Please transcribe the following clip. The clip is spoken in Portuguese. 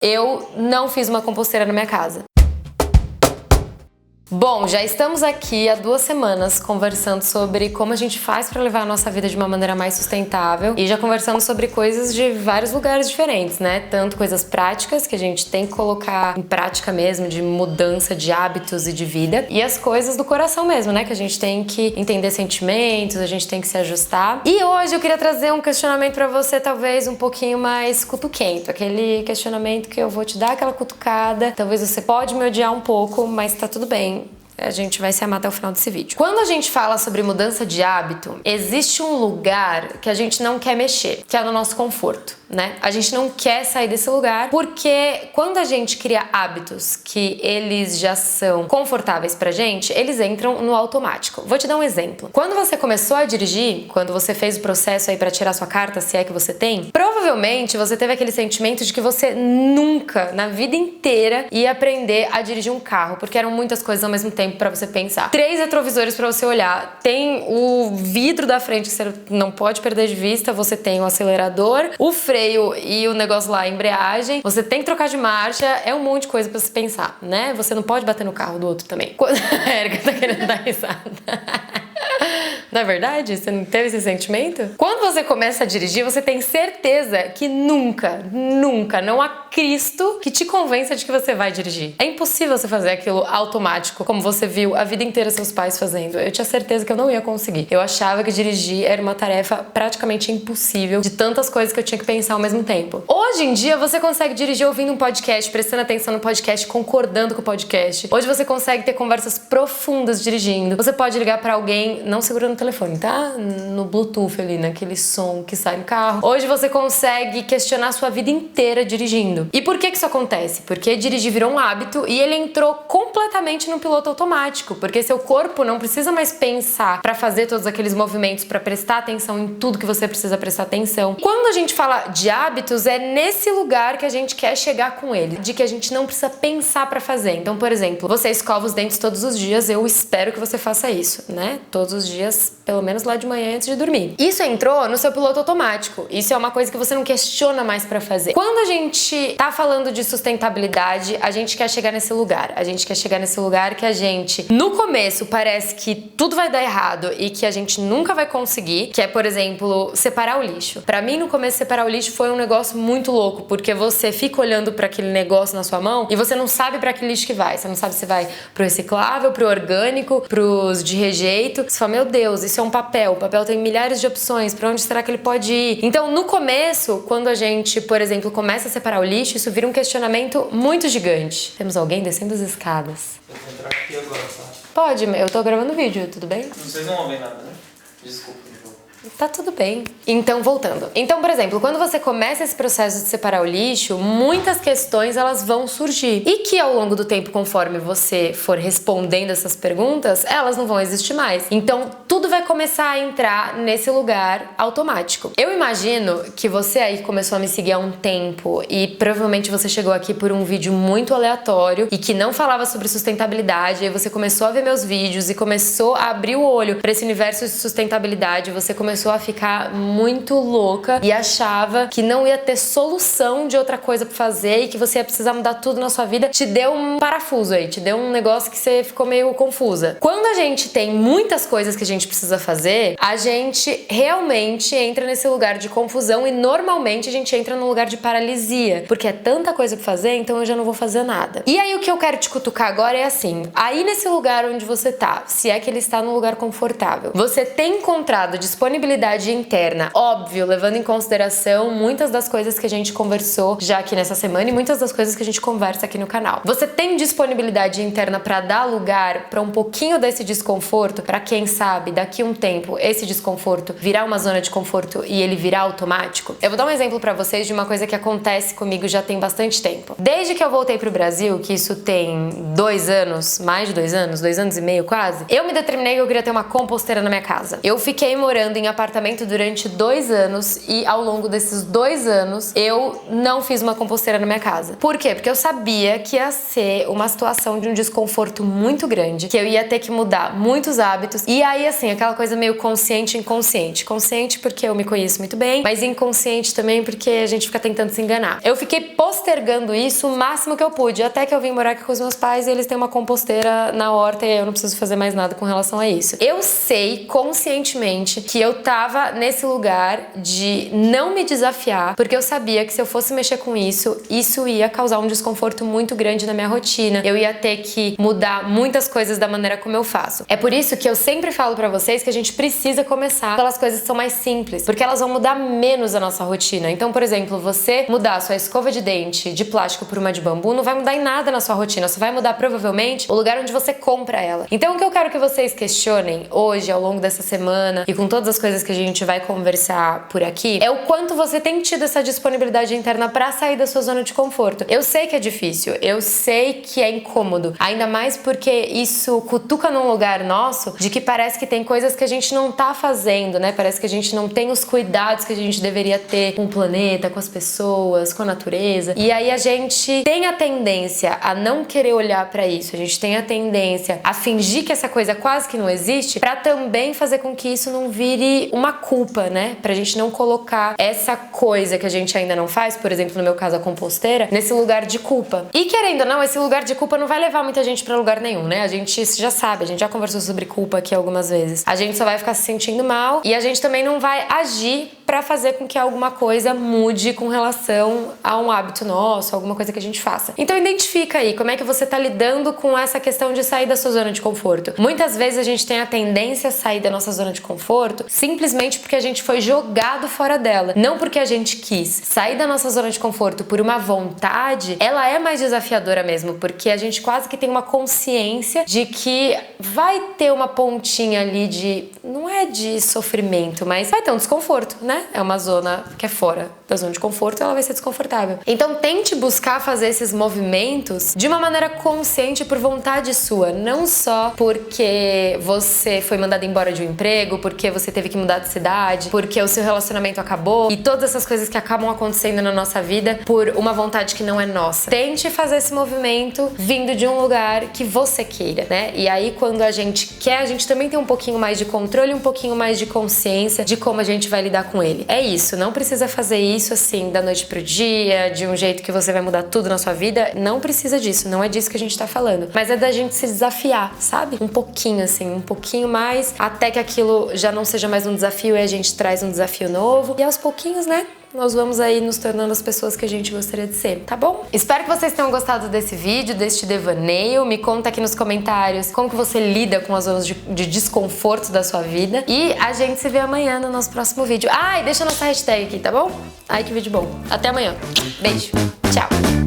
Eu não fiz uma composteira na minha casa. Bom, já estamos aqui há 2 semanas conversando sobre como a gente faz para levar a nossa vida de uma maneira mais sustentável e já conversamos sobre coisas de vários lugares diferentes, né? Tanto coisas práticas que a gente tem que colocar em prática mesmo, de mudança de hábitos e de vida, e as coisas do coração mesmo, né? Que a gente tem que entender sentimentos, a gente tem que se ajustar. E hoje eu queria trazer um questionamento para você, talvez um pouquinho mais cutuquento, aquele questionamento que eu vou te dar aquela cutucada, talvez você pode me odiar um pouco, mas tá tudo bem. A gente vai se amar até o final desse vídeo. Quando a gente fala sobre mudança de hábito, existe um lugar que a gente não quer mexer, que é no nosso conforto, né? A gente não quer sair desse lugar porque quando a gente cria hábitos que eles já são confortáveis pra gente, eles entram no automático. Vou te dar um exemplo. Quando você começou a dirigir, quando você fez o processo aí pra tirar sua carta, se é que você tem, provavelmente você teve aquele sentimento de que você nunca, na vida inteira, ia aprender a dirigir um carro, porque eram muitas coisas ao mesmo tempo pra você pensar. 3 retrovisores pra você olhar, tem o vidro da frente que você não pode perder de vista, você tem o acelerador, o freio e o negócio lá, a embreagem, você tem que trocar de marcha, é um monte de coisa pra você pensar, né? Você não pode bater no carro do outro também. A Erika tá querendo dar risada. Não é verdade? Você não teve esse sentimento? Quando você começa a dirigir, você tem certeza que nunca não há Cristo que te convença de que você vai dirigir. É impossível você fazer aquilo automático, como você viu a vida inteira seus pais fazendo. Eu tinha certeza que eu não ia conseguir. Eu achava que dirigir era uma tarefa praticamente impossível, de tantas coisas que eu tinha que pensar ao mesmo tempo. Hoje em dia, você consegue dirigir ouvindo um podcast, prestando atenção no podcast, concordando com o podcast. Hoje você consegue ter conversas profundas dirigindo. Você pode ligar pra alguém, não segurando o telefone, tá? No Bluetooth ali, naquele som que sai no carro. Hoje você consegue questionar sua vida inteira dirigindo. E por que isso acontece? Porque dirigir virou um hábito e ele entrou completamente no piloto automático, porque seu corpo não precisa mais pensar pra fazer todos aqueles movimentos, pra prestar atenção em tudo que você precisa prestar atenção. Quando a gente fala de hábitos, é nesse lugar que a gente quer chegar com ele, de que a gente não precisa pensar pra fazer. Então, por exemplo, você escova os dentes todos os dias, eu espero que você faça isso, né? Todos os dias, pelo menos lá de manhã antes de dormir. Isso entrou no seu piloto automático. Isso é uma coisa que você não questiona mais pra fazer. Quando a gente tá falando de sustentabilidade, a gente quer chegar nesse lugar. A gente quer chegar nesse lugar que a gente, no começo, parece que tudo vai dar errado e que a gente nunca vai conseguir, que é, por exemplo, separar o lixo. Pra mim, no começo, separar o lixo foi um negócio muito louco, porque você fica olhando pra aquele negócio na sua mão e você não sabe pra que lixo que vai. Você não sabe se vai pro reciclável, pro orgânico, pros de rejeito. Você fala, meu Deus, isso é um papel. O papel tem milhares de opções. Pra onde será que ele pode ir? Então, no começo, quando a gente, por exemplo, começa a separar o lixo, isso vira um questionamento muito gigante. Temos alguém descendo as escadas. Eu vou entrar aqui agora, tá? Pode, eu tô gravando vídeo, tudo bem? Vocês não ouvem nada, né? Desculpa. Tá tudo bem. Então, voltando. Então, por exemplo, quando você começa esse processo de separar o lixo, muitas questões elas vão surgir. E que ao longo do tempo, conforme você for respondendo essas perguntas, elas não vão existir mais. Então, tudo vai começar a entrar nesse lugar automático. Eu imagino que você aí começou a me seguir há um tempo e provavelmente você chegou aqui por um vídeo muito aleatório e que não falava sobre sustentabilidade, aí você começou a ver meus vídeos e começou a abrir o olho para esse universo de sustentabilidade, você começou a ficar muito louca e achava que não ia ter solução de outra coisa pra fazer e que você ia precisar mudar tudo na sua vida. Te deu um parafuso aí, te deu um negócio que você ficou meio confusa. Quando a gente tem muitas coisas que a gente precisa fazer, a gente realmente entra nesse lugar de confusão e normalmente a gente entra num lugar de paralisia, porque é tanta coisa pra fazer, então eu já não vou fazer nada. E aí o que eu quero te cutucar agora é assim, aí nesse lugar onde você tá, se é que ele está num lugar confortável, você tem encontrado disponibilidade interna, óbvio, levando em consideração muitas das coisas que a gente conversou já aqui nessa semana e muitas das coisas que a gente conversa aqui no canal. Você tem disponibilidade interna para dar lugar para um pouquinho desse desconforto, para quem sabe, daqui a um tempo, esse desconforto virar uma zona de conforto e ele virar automático? Eu vou dar um exemplo para vocês de uma coisa que acontece comigo já tem bastante tempo. Desde que eu voltei pro Brasil, que isso tem 2 anos, mais de 2 anos, 2 anos e meio quase, eu me determinei que eu queria ter uma composteira na minha casa. Eu fiquei morando em apartamento durante 2 anos e ao longo desses 2 anos eu não fiz uma composteira na minha casa. Por quê? Porque eu sabia que ia ser uma situação de um desconforto muito grande, que eu ia ter que mudar muitos hábitos. E aí, assim, aquela coisa meio consciente e inconsciente. Consciente porque eu me conheço muito bem, mas inconsciente também porque a gente fica tentando se enganar. Eu fiquei postergando isso o máximo que eu pude, até que eu vim morar aqui com os meus pais e eles têm uma composteira na horta e eu não preciso fazer mais nada com relação a isso. Eu sei conscientemente que eu tava nesse lugar de não me desafiar, porque eu sabia que se eu fosse mexer com isso, isso ia causar um desconforto muito grande na minha rotina. Eu ia ter que mudar muitas coisas da maneira como eu faço. É por isso que eu sempre falo pra vocês que a gente precisa começar pelas coisas que são mais simples, porque elas vão mudar menos a nossa rotina. Então, por exemplo, você mudar a sua escova de dente de plástico por uma de bambu não vai mudar em nada na sua rotina, só vai mudar provavelmente o lugar onde você compra ela. Então, o que eu quero que vocês questionem hoje, ao longo dessa semana e com todas as coisas que a gente vai conversar por aqui, é o quanto você tem tido essa disponibilidade interna pra sair da sua zona de conforto. Eu sei que é difícil, eu sei que é incômodo, ainda mais porque isso cutuca num lugar nosso de que parece que tem coisas que a gente não tá fazendo, né? Parece que a gente não tem os cuidados que a gente deveria ter com o planeta, com as pessoas, com a natureza. E aí a gente tem a tendência a não querer olhar pra isso, a gente tem a tendência a fingir que essa coisa quase que não existe, pra também fazer com que isso não vire uma culpa, né? Pra gente não colocar essa coisa que a gente ainda não faz, por exemplo, no meu caso a composteira, nesse lugar de culpa. E querendo ou não, esse lugar de culpa não vai levar muita gente pra lugar nenhum, né? A gente já sabe, a gente já conversou sobre culpa aqui algumas vezes. A gente só vai ficar se sentindo mal e a gente também não vai agir pra fazer com que alguma coisa mude com relação a um hábito nosso, alguma coisa que a gente faça. Então identifica aí como é que você tá lidando com essa questão de sair da sua zona de conforto. Muitas vezes a gente tem a tendência a sair da nossa zona de conforto simplesmente porque a gente foi jogado fora dela, não porque a gente quis. Sair da nossa zona de conforto por uma vontade, ela é mais desafiadora mesmo, porque a gente quase que tem uma consciência de que vai ter uma pontinha ali de, não é de sofrimento, mas vai ter um desconforto, né? É uma zona que é fora da zona de conforto, ela vai ser desconfortável. Então tente buscar fazer esses movimentos de uma maneira consciente por vontade sua, não só porque você foi mandado embora de um emprego, porque você teve que mudar de cidade, porque o seu relacionamento acabou e todas essas coisas que acabam acontecendo na nossa vida por uma vontade que não é nossa. Tente fazer esse movimento vindo de um lugar que você queira, né? E aí quando a gente quer, a gente também tem um pouquinho mais de controle, um pouquinho mais de consciência de como a gente vai lidar com ele. É isso, não precisa fazer isso assim da noite pro dia, de um jeito que você vai mudar tudo na sua vida. Não precisa disso, não é disso que a gente tá falando. Mas é da gente se desafiar, sabe? Um pouquinho assim, um pouquinho mais, até que aquilo já não seja mais um desafio e a gente traz um desafio novo. E aos pouquinhos, né? Nós vamos aí nos tornando as pessoas que a gente gostaria de ser, tá bom? Espero que vocês tenham gostado desse vídeo, deste devaneio. Me conta aqui nos comentários como que você lida com as zonas de desconforto da sua vida. E a gente se vê amanhã no nosso próximo vídeo. Ah, e deixa a nossa hashtag aqui, tá bom? Ai, que vídeo bom. Até amanhã. Beijo. Tchau.